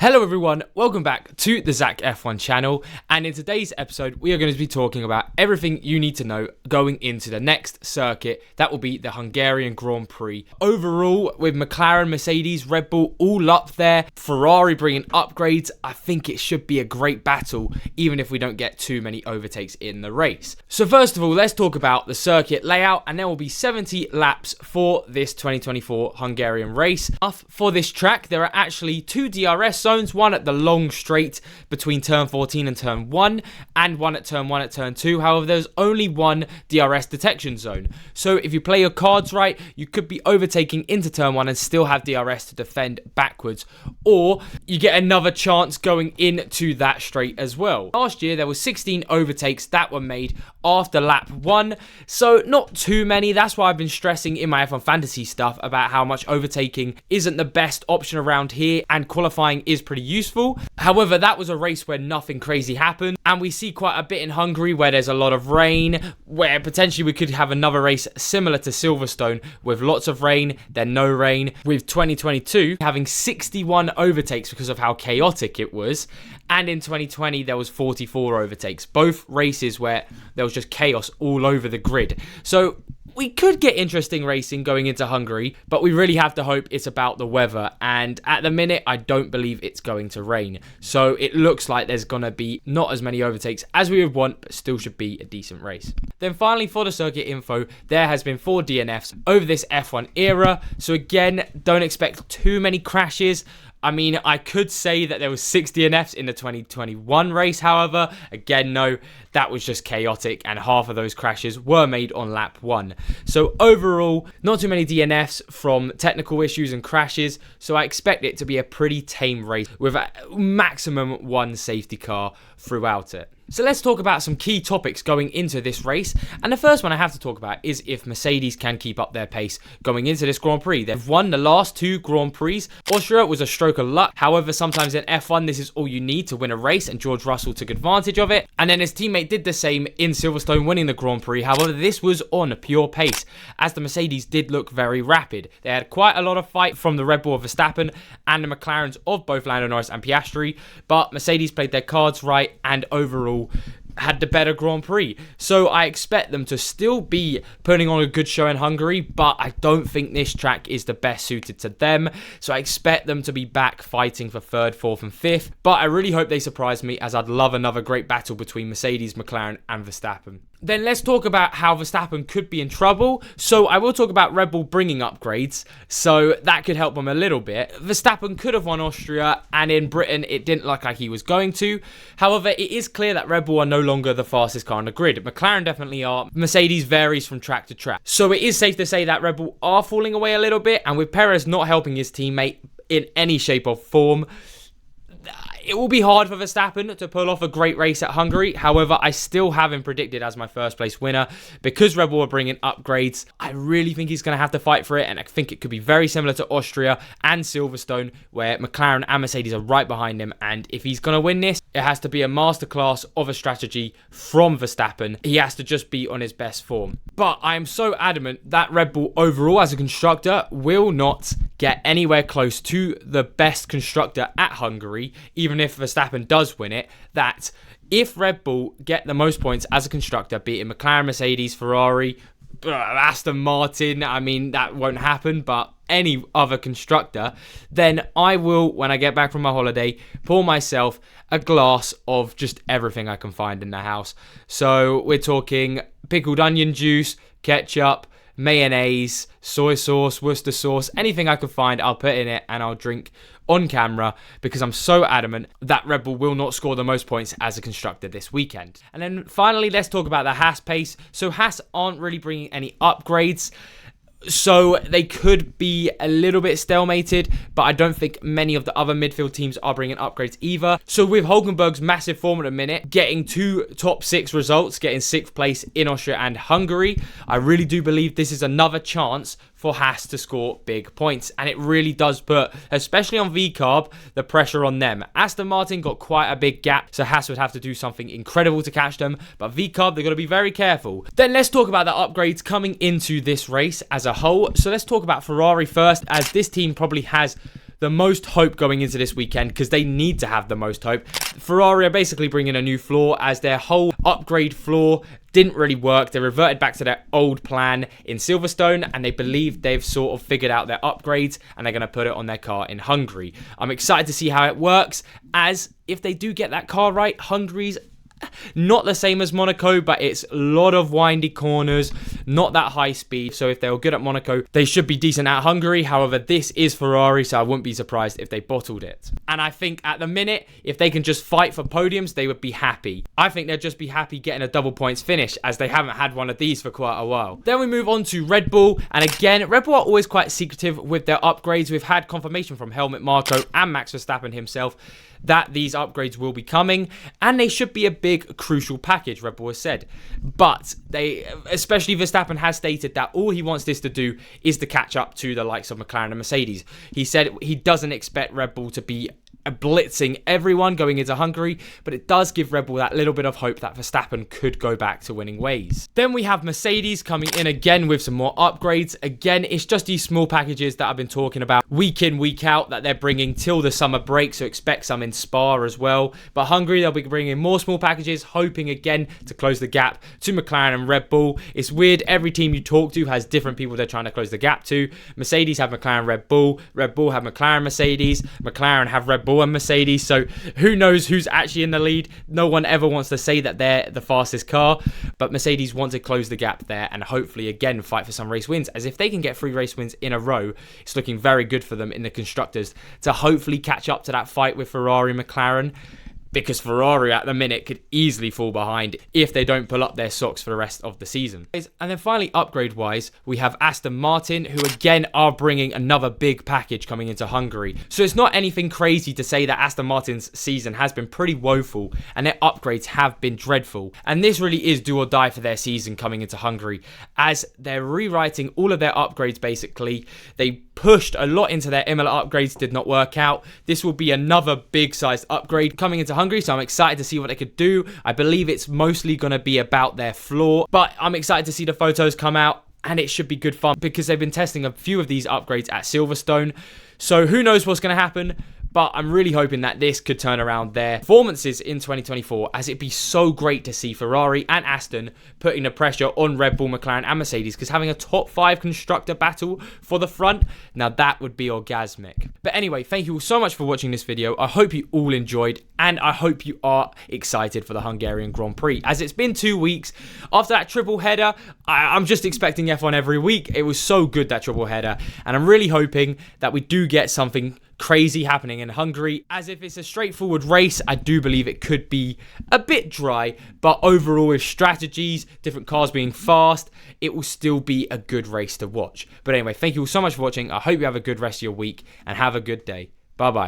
Hello everyone, welcome back to the Zach F1 channel, and in today's episode we are going to be talking about everything you need to know going into the next circuit. That will be the Hungarian Grand Prix. Overall, with McLaren, Mercedes, Red Bull all up there, Ferrari bringing upgrades, I think it should be a great battle even if we don't get too many overtakes in the race. So first of all, let's talk about the circuit layout, and there will be 70 laps for this 2024 Hungarian race. For this track, there are actually two DRS zones, one at the long straight between turn 14 and turn 1, and one at turn 1 at turn 2. However, there's only one DRS detection zone. So if you play your cards right, you could be overtaking into turn 1 and still have DRS to defend backwards, or you get another chance going into that straight as well. Last year, there were 16 overtakes that were made after lap 1, so not too many. That's why I've been stressing in my F1 Fantasy stuff about how much overtaking isn't the best option around here, and qualifying is pretty useful. However, that was a race where nothing crazy happened, and we see quite a bit in Hungary where there's a lot of rain, where potentially we could have another race similar to Silverstone with lots of rain, then no rain, with 2022 having 61 overtakes because of how chaotic it was, and in 2020 there was 44 overtakes, both races where there was just chaos all over the grid. So we could get interesting racing going into Hungary, but we really have to hope it's about the weather, and at the minute I don't believe it's going to rain. So it looks like there's going to be not as many overtakes as we would want, but still should be a decent race. Then finally, for the circuit info, there has been 4 DNFs over this F1 era, so again, don't expect too many crashes. I mean, I could say that there was 6 DNFs in the 2021 race, however, again, no, that was just chaotic, and half of those crashes were made on lap 1. So overall, not too many DNFs from technical issues and crashes, so I expect it to be a pretty tame race with a maximum 1 safety car throughout it. So let's talk about some key topics going into this race, and the first one I have to talk about is if Mercedes can keep up their pace going into this Grand Prix. They've won the last 2 Grand Prix. Austria was a stroke of luck, however sometimes in F1 this is all you need to win a race, and George Russell took advantage of it, and then his teammate did the same in Silverstone, winning the Grand Prix. However, this was on pure pace, as the Mercedes did look very rapid. They had quite a lot of fight from the Red Bull of Verstappen and the McLarens of both Lando Norris and Piastri, but Mercedes played their cards right and overall had the better Grand Prix. So I expect them to still be putting on a good show in Hungary, but I don't think this track is the best suited to them. So I expect them to be back fighting for 3rd, 4th and 5th. But I really hope they surprise me, as I'd love another great battle between Mercedes, McLaren and Verstappen. Then let's talk about how Verstappen could be in trouble. So I will talk about Red Bull bringing upgrades, so that could help them a little bit. Verstappen could have won Austria, and in Britain it didn't look like he was going to. However, it is clear that Red Bull are no longer the fastest car on the grid. McLaren definitely are. Mercedes varies from track to track. So it is safe to say that Red Bull are falling away a little bit, and with Perez not helping his teammate in any shape or form, it will be hard for Verstappen to pull off a great race at Hungary. However, I still have him predicted as my first place winner because Red Bull are bringing upgrades. I really think he's going to have to fight for it, and I think it could be very similar to Austria and Silverstone, where McLaren and Mercedes are right behind him, and if he's going to win this, it has to be a masterclass of a strategy from Verstappen. He has to just be on his best form. But I am so adamant that Red Bull overall as a constructor will not get anywhere close to the best constructor at Hungary, even if Verstappen does win it, that if Red Bull get the most points as a constructor, be it McLaren, Mercedes, Ferrari, Aston Martin, I mean, that won't happen, but any other constructor, then I will, when I get back from my holiday, pour myself a glass of just everything I can find in the house. So we're talking pickled onion juice, ketchup, mayonnaise, soy sauce, Worcester sauce, anything I can find, I'll put in it and I'll drink on camera, because I'm so adamant that Red Bull will not score the most points as a constructor this weekend. And then finally, let's talk about the Haas pace. So Haas aren't really bringing any upgrades, so they could be a little bit stalemated, but I don't think many of the other midfield teams are bringing upgrades either. So with Hulkenberg's massive form at the minute, getting 2 top 6 results, getting 6th place in Austria and Hungary, I really do believe this is another chance for Haas to score big points, and it really does put, especially on VCARB, the pressure on them. Aston Martin got quite a big gap, so Haas would have to do something incredible to catch them, but VCARB, they've got to be very careful. Then let's talk about the upgrades coming into this race as a whole. So let's talk about Ferrari first, as this team probably has the most hope going into this weekend, because they need to have the most hope. Ferrari are basically bringing a new floor, as their whole upgrade floor didn't really work. They reverted back to their old plan in Silverstone, and they believe they've sort of figured out their upgrades, and they're going to put it on their car in Hungary. I'm excited to see how it works, as if they do get that car right, Hungary's not the same as Monaco, but it's a lot of windy corners, not that high speed. So if they were good at Monaco, they should be decent at Hungary. However, this is Ferrari, so I wouldn't be surprised if they bottled it. And I think at the minute, if they can just fight for podiums, they would be happy. I think they'd just be happy getting a double points finish, as they haven't had one of these for quite a while. Then we move on to Red Bull. And again, Red Bull are always quite secretive with their upgrades. We've had confirmation from Helmut Marko and Max Verstappen himself that these upgrades will be coming, and they should be a big, crucial package, Red Bull has said. But they, especially Verstappen, has stated that all he wants this to do is to catch up to the likes of McLaren and Mercedes. He said he doesn't expect Red Bull to be blitzing everyone going into Hungary, but it does give Red Bull that little bit of hope that Verstappen could go back to winning ways. Then we have Mercedes coming in again with some more upgrades. Again, it's just these small packages that I've been talking about week in, week out that they're bringing till the summer break, so expect some in Spa as well. But Hungary, they'll be bringing more small packages, hoping again to close the gap to McLaren and Red Bull. It's weird, every team you talk to has different people they're trying to close the gap to. Mercedes have McLaren, Red Bull have McLaren, Mercedes, McLaren have Red Bull and Mercedes, so who knows who's actually in the lead. No one ever wants to say that they're the fastest car, but Mercedes want to close the gap there and hopefully again fight for some race wins, as if they can get 3 race wins in a row, it's looking very good for them in the constructors to hopefully catch up to that fight with Ferrari, McLaren, because Ferrari at the minute could easily fall behind if they don't pull up their socks for the rest of the season. And then finally, upgrade-wise, we have Aston Martin, who again are bringing another big package coming into Hungary. So it's not anything crazy to say that Aston Martin's season has been pretty woeful and their upgrades have been dreadful. And this really is do or die for their season coming into Hungary, as they're rewriting all of their upgrades basically. They pushed a lot into their Imola upgrades, did not work out. This will be another big sized upgrade coming into Hungary, so I'm excited to see what they could do. I believe it's mostly going to be about their floor, but I'm excited to see the photos come out, and it should be good fun because they've been testing a few of these upgrades at Silverstone. So who knows what's going to happen, but I'm really hoping that this could turn around their performances in 2024, as it'd be so great to see Ferrari and Aston putting the pressure on Red Bull, McLaren and Mercedes, because having a top 5 constructor battle for the front, now that would be orgasmic. But anyway, thank you all so much for watching this video. I hope you all enjoyed, and I hope you are excited for the Hungarian Grand Prix, as it's been 2 weeks. After that triple header, I'm just expecting F1 every week. It was so good, that triple header, and I'm really hoping that we do get something crazy happening in Hungary, as if it's a straightforward race, I do believe it could be a bit dry, but overall with strategies, different cars being fast, it will still be a good race to watch. But anyway, thank you all so much for watching. I hope you have a good rest of your week and have a good day. Bye bye.